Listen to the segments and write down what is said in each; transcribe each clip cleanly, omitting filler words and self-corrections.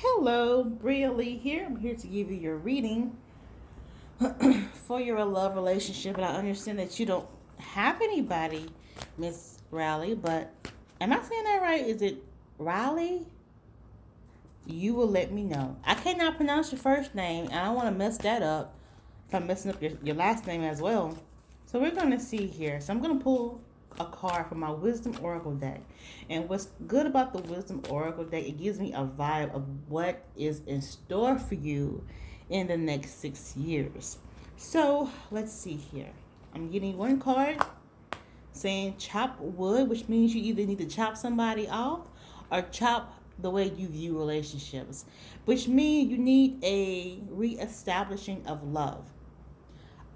Hello, Bria Lee here. I'm here to give you your reading for your love relationship. And I understand that you don't have anybody, Miss Riley, but am I saying that right? Is it Riley? You will let me know. I cannot pronounce your first name, and I don't want to mess that up if I'm messing up your last name as well. So we're going to see here. So I'm going to pull a card from my Wisdom Oracle deck. And what's good about the Wisdom Oracle deck, it gives me a vibe of what is in store for you in the next 6 years. So let's see here. I'm getting one card saying chop wood, which means you either need to chop somebody off or chop the way you view relationships, which means you need a reestablishing of love.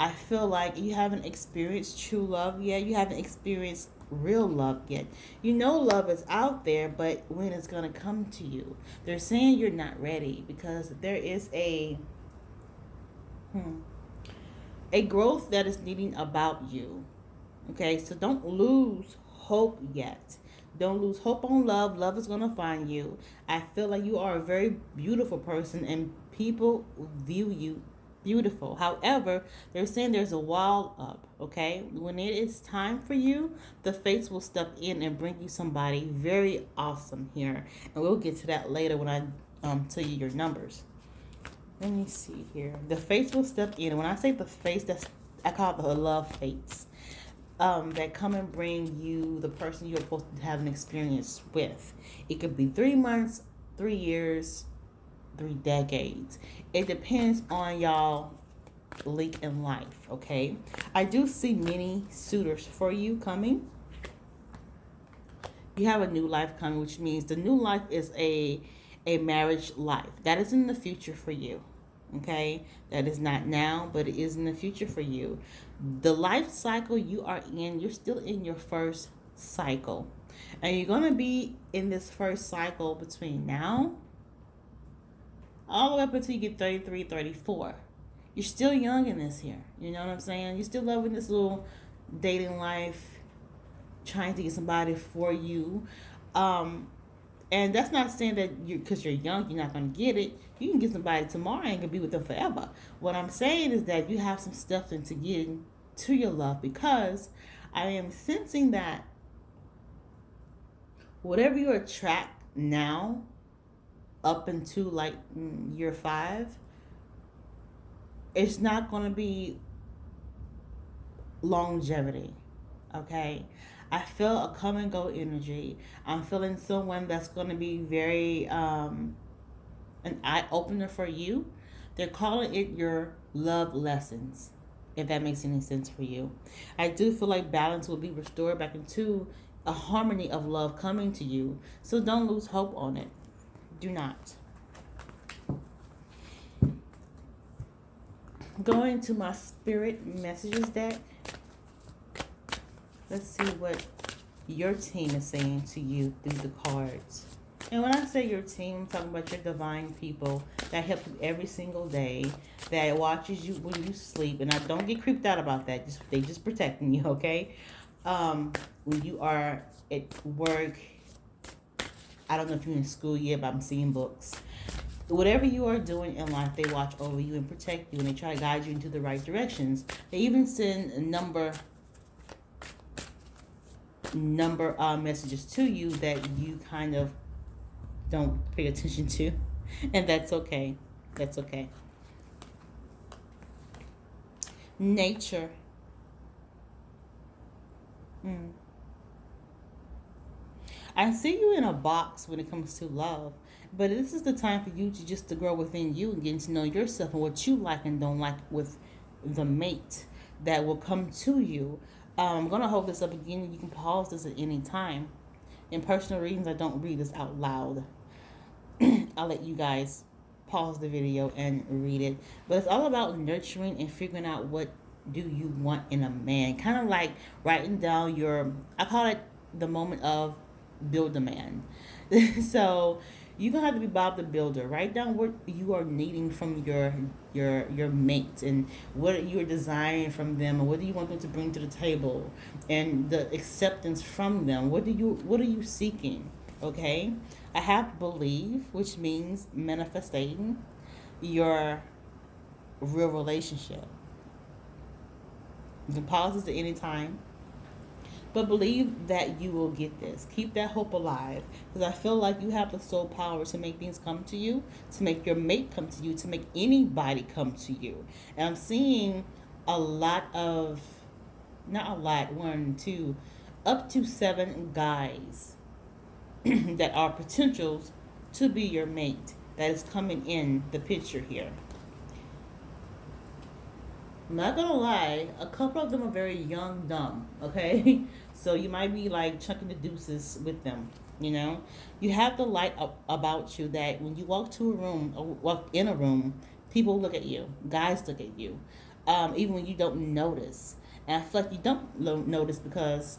I feel like you haven't experienced true love yet. You haven't experienced real love yet. You know love is out there, but when it's going to come to you. They're saying you're not ready because there is a growth that is needing about you. Okay, so don't lose hope yet. Don't lose hope on love. Love is going to find you. I feel like you are a very beautiful person and people view you beautiful. However, they're saying there's a wall up, okay? When it is time for you, the fates will step in and bring you somebody very awesome here. And we'll get to that later when I tell you your numbers. Let me see here. The fates will step in. And when I say the fates, I call it the love fates. That come and bring you the person you're supposed to have an experience with. It could be 3 months, 3 years, 3 decades. It depends on y'all link in life, okay? I do see many suitors for you coming. You have a new life coming, which means the new life is a marriage life. That is in the future for you. Okay? That is not now, but it is in the future for you. The life cycle you are in, you're still in your first cycle. And you're going to be in this first cycle between now all the way up until you get 33, 34. You're still young in this here. You know what I'm saying? You're still loving this little dating life, trying to get somebody for you. And that's not saying that because you're young, you're not going to get it. You can get somebody tomorrow and can be with them forever. What I'm saying is that you have some steps into getting to your love because I am sensing that whatever you attract now, up into like year 5, it's not going to be longevity. Okay, I feel a come and go energy. I'm feeling someone that's going to be very an eye opener for you. They're calling it your love lessons, if that makes any sense for you. I do feel like balance will be restored back into a harmony of love coming to you. So don't lose hope on it. Do not. Going to my spirit messages deck. Let's see what your team is saying to you through the cards. And when I say your team, I'm talking about your divine people that help you every single day, that watches you when you sleep. And I don't get creeped out about that. They just protecting you, okay? When you are at work, I don't know if you're in school yet, but I'm seeing books. Whatever you are doing in life, they watch over you and protect you, and they try to guide you into the right directions. They even send number messages to you that you kind of don't pay attention to, and that's okay. That's okay. Nature. I see you in a box when it comes to love, but this is the time for you to just to grow within you and getting to know yourself and what you like and don't like with the mate that will come to you. I'm gonna hold this up again. You can pause this at any time. In personal readings, I don't read this out loud. I'll let you guys pause the video and read it. But it's all about nurturing and figuring out what do you want in a man. Kind of like writing down I call it the moment of build a man. So you're gonna have to be Bob the Builder. Write down what you are needing from your mate and what you're desiring from them and what do you want them to bring to the table and the acceptance from them. What are you seeking? Okay? I have believe, which means manifesting your real relationship. You can pause this at any time, but believe that you will get this. Keep that hope alive, because I feel like you have the soul power to make things come to you, to make your mate come to you, to make anybody come to you. And I'm seeing a lot of, not a lot, one, two, up to 7 guys that are potentials to be your mate that is coming in the picture here. I'm not gonna lie, a couple of them are very young, dumb. Okay, so you might be like chucking the deuces with them. You know, you have the light about you that when you walk to a room or walk in a room, people look at you. Guys look at you, even when you don't notice. And I feel like you don't notice because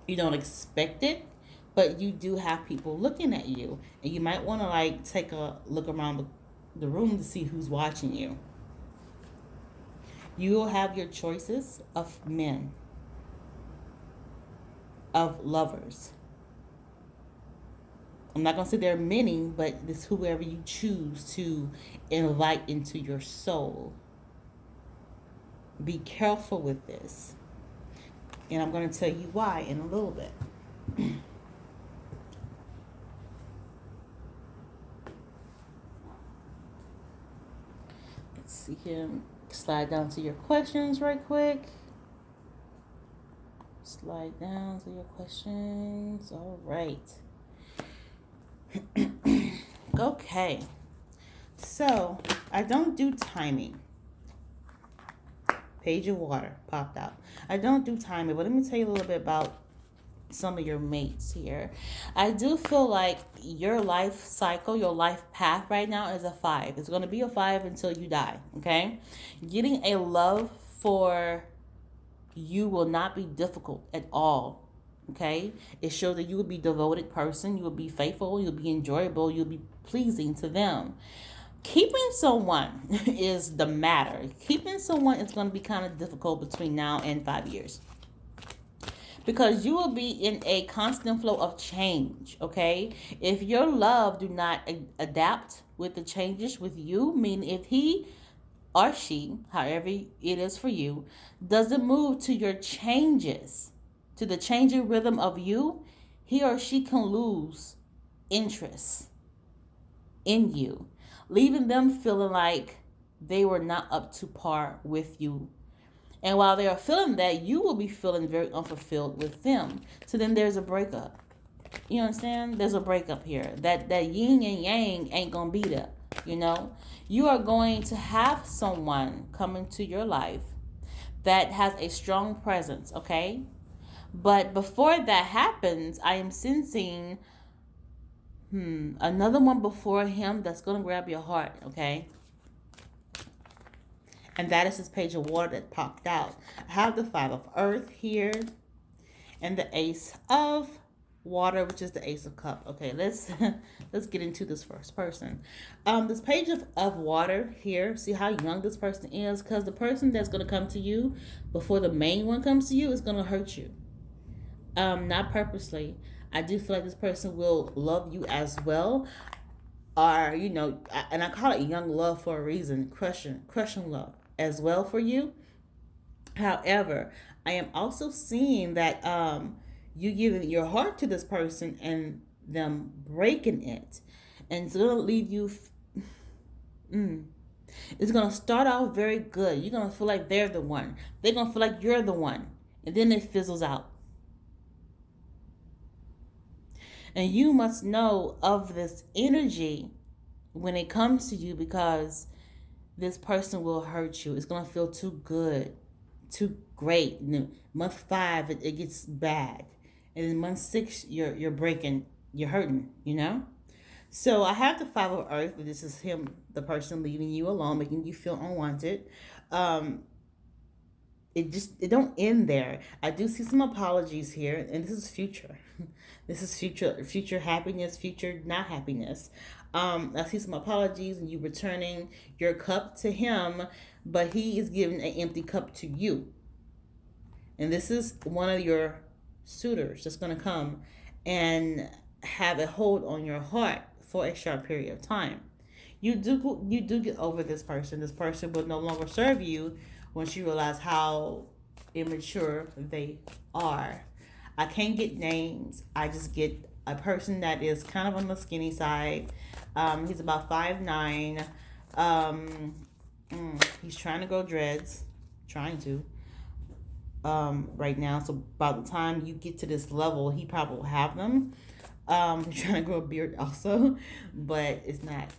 you don't expect it, but you do have people looking at you, and you might want to like take a look around the room to see who's watching you. You will have your choices of men, of lovers. I'm not going to say there are many, but it's whoever you choose to invite into your soul. Be careful with this. And I'm going to tell you why in a little bit. Let's see here. Slide down to your questions right quick. Slide down to your questions. All right. Okay. So, I don't do timing. Page of water popped out. I don't do timing, but let me tell you a little bit about some of your mates here. I do feel like your life cycle, your life path right now is a 5. It's going to be a 5 until you die, okay? Getting a love for you will not be difficult at all, okay? It shows that you will be a devoted person, you will be faithful, you'll be enjoyable, you'll be pleasing to them. Keeping someone is the matter. Keeping someone is going to be kind of difficult between now and 5 years, because you will be in a constant flow of change. Okay, if your love do not adapt with the changes with you, meaning if he or she, however it is for you, doesn't move to your changes, to the changing rhythm of you, he or she can lose interest in you, leaving them feeling like they were not up to par with you. And while they are feeling that, you will be feeling very unfulfilled with them. So then there's a breakup. You understand? There's a breakup here. That yin and yang ain't gonna be there. You know, you are going to have someone come into your life that has a strong presence. Okay, but before that happens, I am sensing another one before him that's gonna grab your heart. Okay. And that is this page of water that popped out. I have the 5 of earth here and the ace of water, which is the ace of cup. Okay, let's let's get into this first person. This page of water here, see how young this person is, because the person that's going to come to you before the main one comes to you is going to hurt you. Not purposely. I do feel like this person will love you as well, or and I call it young love for a reason, crushing love as well for you. However, I am also seeing that you giving your heart to this person and them breaking it, and it's gonna leave you. It's gonna start out very good. You're gonna feel like they're the one. They're gonna feel like you're the one, and then it fizzles out. And you must know of this energy when it comes to you, because this person will hurt you. It's going to feel too good, too great. And then month 5, it gets bad. And then month 6, you're breaking, you're hurting, So I have the 5 of earth. This is him, the person leaving you alone, making you feel unwanted. It don't end there. I do see some apologies here, and this is future. This is future happiness, future not happiness. I see some apologies, and you returning your cup to him, but he is giving an empty cup to you. And this is one of your suitors that's gonna come, and have a hold on your heart for a short period of time. You do get over this person. This person will no longer serve you once you realize how immature they are. I can't get names. I just get a person that is kind of on the skinny side. He's about 5'9". He's trying to grow dreads, trying to right now. So by the time you get to this level, he probably will have them. He's trying to grow a beard also, but it's not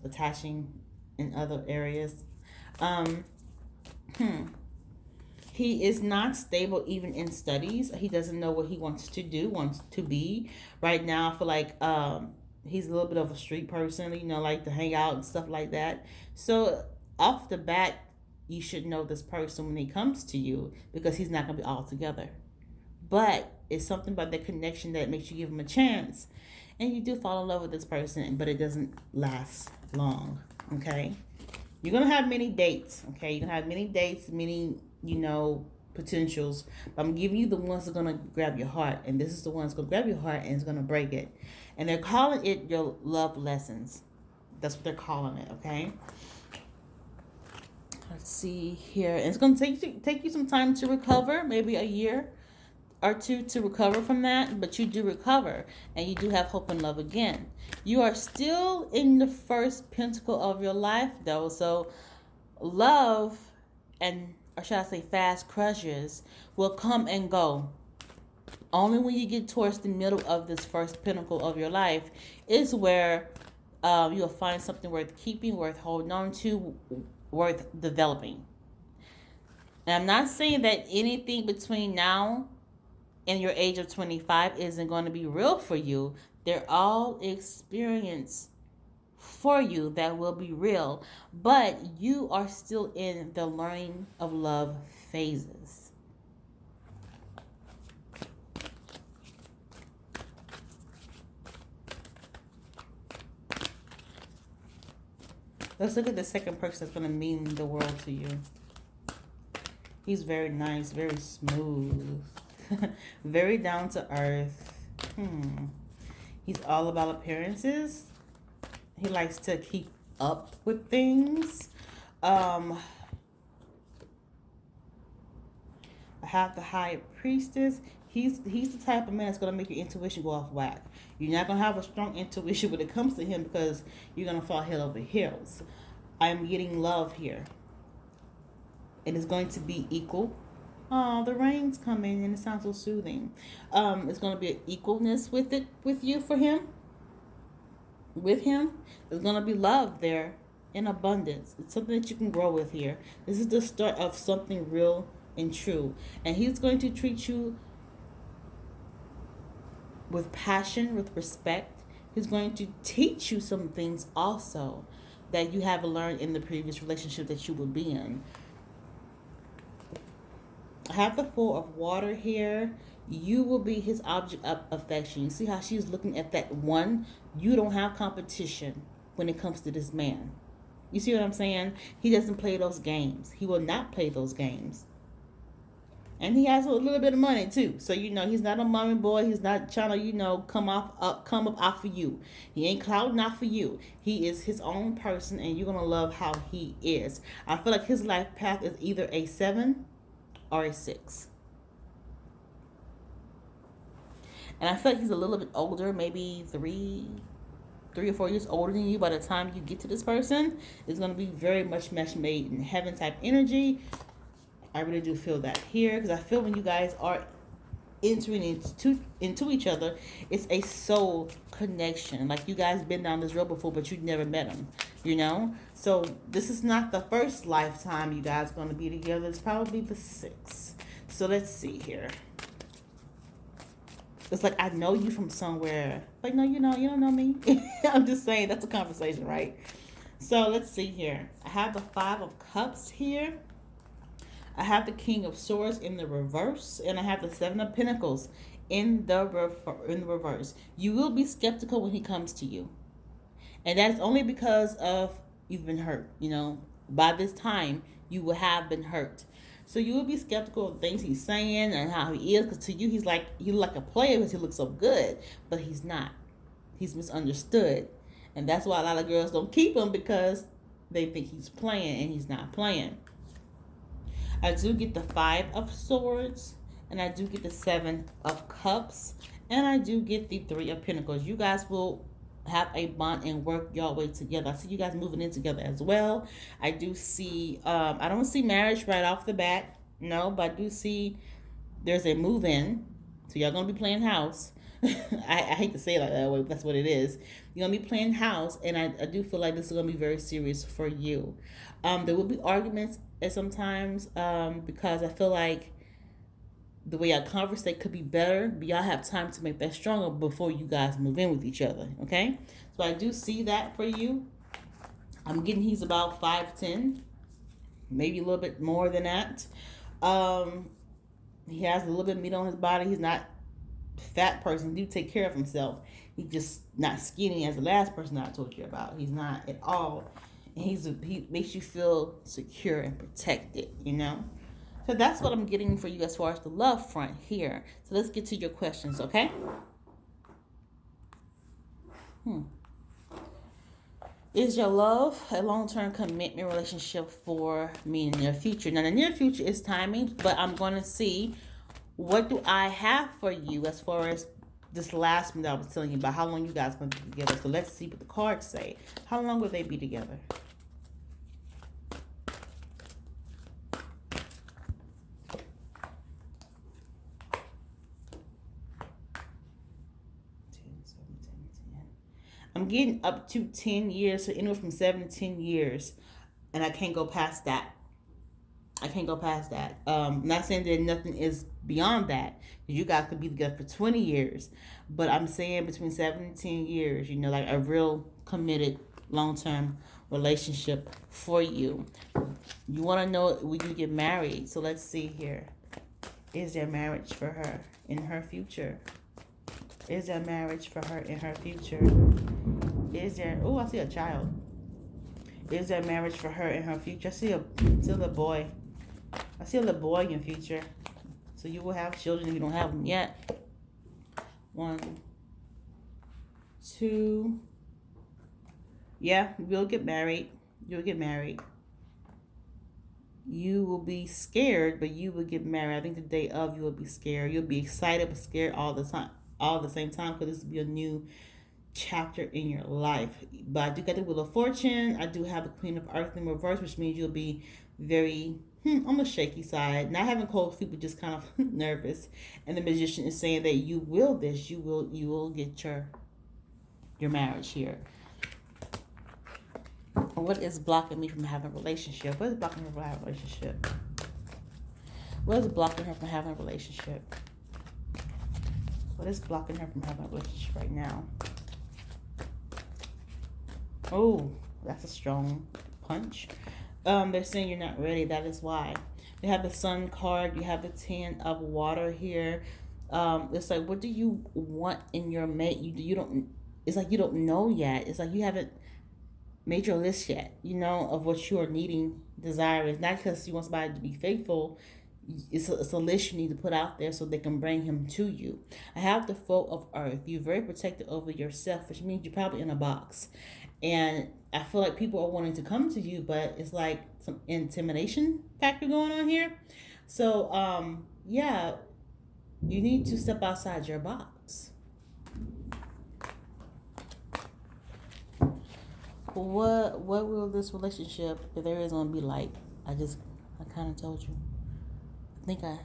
attaching in other areas. Um, hmm. He is not stable even in studies. He doesn't know what he wants to do, wants to be. Right now, I feel like he's a little bit of a street person, like to hang out and stuff like that. So off the bat, you should know this person when he comes to you because he's not going to be all together. But it's something about that connection that makes you give him a chance. And you do fall in love with this person, but it doesn't last long. Okay? You're going to have many dates. Okay? You're going to have many dates, many, potentials. But I'm giving you the ones that are going to grab your heart. And this is the one that's going to grab your heart and it's going to break it. And they're calling it your love lessons. That's what they're calling it. Okay? Let's see here. And it's going to take you some time to recover, maybe a year or two to recover from that, but you do recover and you do have hope and love again. You are still in the first pentacle of your life though, so love and or should I say fast crushes will come and go. Only when you get towards the middle of this first pinnacle of your life is where you'll find something worth keeping, worth holding on to, worth developing. And I'm not saying that anything between now and your age of 25 isn't going to be real for you. They're all experience for you that will be real, but you are still in the learning of love phases. Let's look at the second person that's going to mean the world to you. He's very nice, very smooth, very down to earth. He's all about appearances. He likes to keep up with things. I have the High Priestess. He's the type of man that's gonna make your intuition go off whack. You're not gonna have a strong intuition when it comes to him because you're gonna fall head over heels. I'm getting love here. It is going to be equal. Oh, the rain's coming and it sounds so soothing. It's going to be an equalness with it, with you, for him. With him, there's going to be love there in abundance. It's something that you can grow with here. This is the start of something real and true. And he's going to treat you with passion, with respect. He's going to teach you some things also that you haven't learned in the previous relationship that you would be in. I have the Four of Water here. You will be his object of affection. You see how she's looking at that one? You don't have competition when it comes to this man. You see what I'm saying? He doesn't play those games. He will not play those games. And he has a little bit of money too. So he's not a mommy boy. He's not trying to, come up off of you. He ain't clouding off for you. He is his own person and you're gonna love how he is. I feel like his life path is either a 7 or a 6. And I feel like he's a little bit older, maybe 3 or 4 years older than you by the time you get to this person. It's going to be very much match made in heaven type energy. I really do feel that here because I feel when you guys are entering into each other, it's a soul connection. Like you guys been down this road before, but you never met him, So this is not the first lifetime you guys are going to be together. It's probably the 6th. So let's see here. It's like I know you from somewhere. Like, no, you don't know me. I'm just saying that's a conversation, right? So let's see here. I have the 5 of Cups here. I have the King of Swords in the reverse, and I have the 7 of Pentacles in the reverse. You will be skeptical when he comes to you, and that's only because of you've been hurt. By this time you will have been hurt. So you will be skeptical of things he's saying and how he is, because to you he look like a player because he looks so good, but he's not. He's misunderstood, and that's why a lot of girls don't keep him, because they think he's playing and he's not playing. I do get the Five of Swords, and I do get the Seven of Cups, and I do get the Three of Pentacles. You guys will have a bond and work your way together. I see you guys moving in together as well. I do see, I don't see marriage right off the bat, no, but I do see there's a move in. So y'all gonna be playing house. I hate to say it like that way, but that's what it is. You're gonna be playing house, and I do feel like this is gonna be very serious for you. There will be arguments at sometimes, because I feel like the way y'all conversate could be better, but y'all have time to make that stronger before you guys move in with each other. Okay, so I do see that for you. I'm getting he's about 5'10", maybe a little bit more than that. He has a little bit of meat on his body. He's not a fat person. He do take care of himself. He's just not skinny as the last person I told you about. He's not at all. And he makes you feel secure and protected, you know? So that's what I'm getting for you as far as the love front here. So let's get to your questions, okay? Is your love a long-term commitment relationship for me in the near future? Now, the near future is timing, but I'm going to see what do I have for you as far as this last one that I was telling you about, how long you guys going to be together. So let's see what the cards say. How long will they be together? I'm getting up to 10 years, so anywhere from 7 to 10 years. And I can't go past that. Not saying that nothing is beyond that. You guys could be together for 20 years. But I'm saying between 7 and 10 years, you know, like a real committed long-term relationship for you. You want to know when you get married. So let's see here. Is there marriage for her in her future? Is there marriage for her in her future? Is there... Oh, I see a child. Is there marriage for her in her future? I see a little boy. I see a little boy in future. So you will have children if you don't have them yet. 1, 2. Yeah, you'll get married. You'll get married. You will be scared, but you will get married. I think the day of, you will be scared. You'll be excited but scared all the time, all at the same time, because this will be a new chapter in your life. But I do get the Wheel of Fortune. I do have the Queen of Earth in reverse, which means you'll be very on the shaky side, not having cold feet, but just kind of nervous. And the Magician is saying that you will get your marriage here. What is blocking me from having a relationship? What is blocking her from having a relationship? What is blocking her from having a relationship? What is blocking her from having a relationship right now? Oh, that's a strong punch. They're saying you're not ready. That is why. You have the Sun card. You have the 10 of water here. It's like, what do you want in your mate? You don't. It's like you don't know yet. It's like you haven't made your list yet. You know, of what you are needing, desiring. Not because you want somebody to be faithful. It's a list you need to put out there so they can bring him to you. I have the Four of Earth. You're very protected over yourself, which means you're probably in a box. And I feel like people are wanting to come to you, but it's like some intimidation factor going on here. So, yeah, you need to step outside your box. What will this relationship, if there is, going to be like? I kind of told you. I think I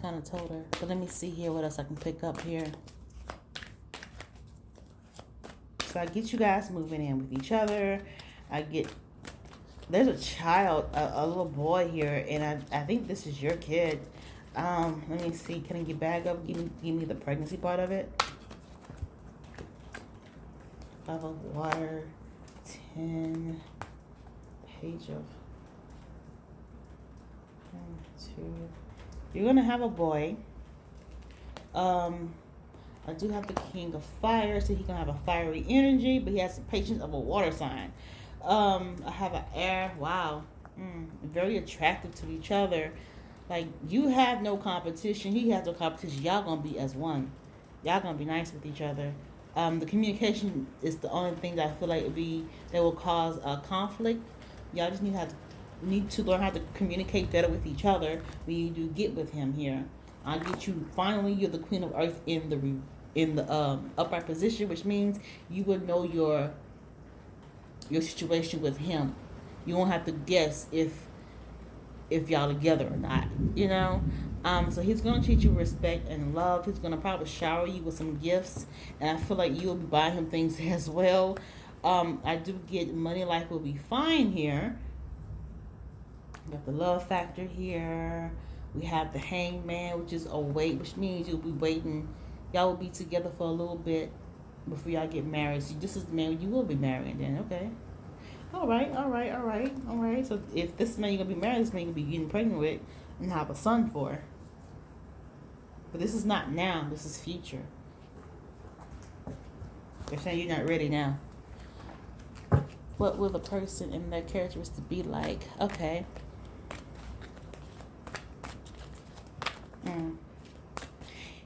kind of told her. But let me see here what else I can pick up here. So I get you guys moving in with each other. There's a child, a little boy here, and I think this is your kid. Let me see. Can I get back up? Give me the pregnancy part of it. 5 of water, 10, page of 2. You're gonna have a boy. I do have the King of Fire, so he can have a fiery energy, but he has the patience of a water sign. I have an air. Wow. Very attractive to each other. Like, you have no competition, he has no competition. Y'all gonna be as one. Y'all gonna be nice with each other. The communication is the only thing that I feel like that will cause a conflict. Y'all just need to learn how to communicate better with each other when you do get with him here. I get you. Finally, you're the queen of earth in the upright position, which means you will know your situation with him. You won't have to guess if y'all together or not. You know. So he's gonna treat you with respect and love. He's gonna probably shower you with some gifts, and I feel like you'll be buying him things as well. I do get money life will be fine here. We got the love factor here. We have the hangman, which is a wait, which means you'll be waiting. Y'all will be together for a little bit before y'all get married. So this is the man you will be marrying then, okay? All right. So if this man you're gonna be married, this man you're gonna be getting pregnant with and have a son for. But this is not now, this is future. They're saying you're not ready now. What will the person and their characteristics be like? Okay.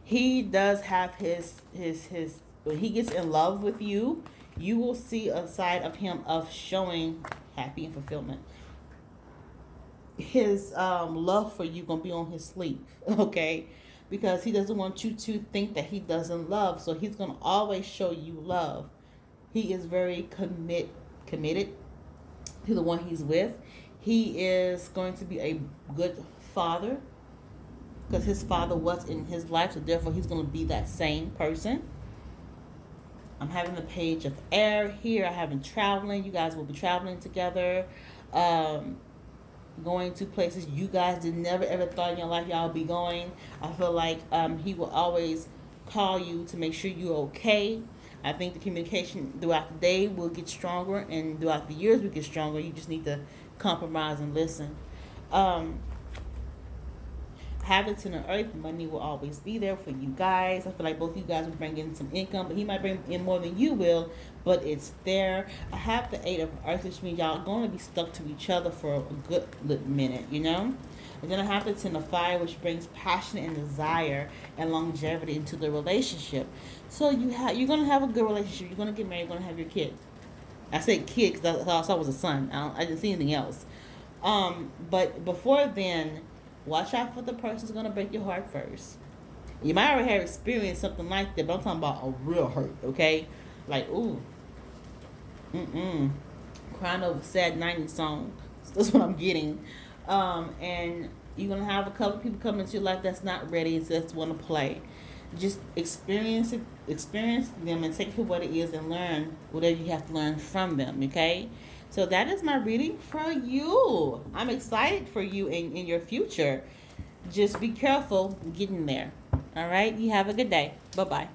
He does have his when he gets in love with you, you will see a side of him of showing happy and fulfillment. His love for you gonna be on his sleeve, okay? Because he doesn't want you to think that he doesn't love, so he's gonna always show you love. He is very committed to the one he's with. He is going to be a good father because his father was in his life, so therefore he's going to be that same person. I'm having the page of air here. I have been traveling. You guys will be traveling together, going to places you guys did never ever thought in your life y'all be going. I feel like he will always call you to make sure you're okay. I think the communication throughout the day will get stronger, and throughout the years will get stronger. You just need to compromise and listen. Habits in the earth, money will always be there for you guys. I feel like both of you guys will bring in some income, but he might bring in more than you will, but it's there. I have the 8 of earth, which means y'all are going to be stuck to each other for a good minute, you know? And then I have the 10 of fire, which brings passion and desire and longevity into the relationship. So you're going to have a good relationship. You're going to get married. You're going to have your kid. I said kid because I saw was a son. I didn't see anything else. But before then, watch out for the person who's going to break your heart first. You might already have experienced something like that, but I'm talking about a real hurt, okay? Like, ooh. Crying over sad 90s song. That's what I'm getting. And you're going to have a couple people come into your life that's not ready and just want to play. Just experience them and take it for what it is and learn whatever you have to learn from them, okay? So that is my reading for you. I'm excited for you in your future. Just be careful getting there. All right? You have a good day. Bye-bye.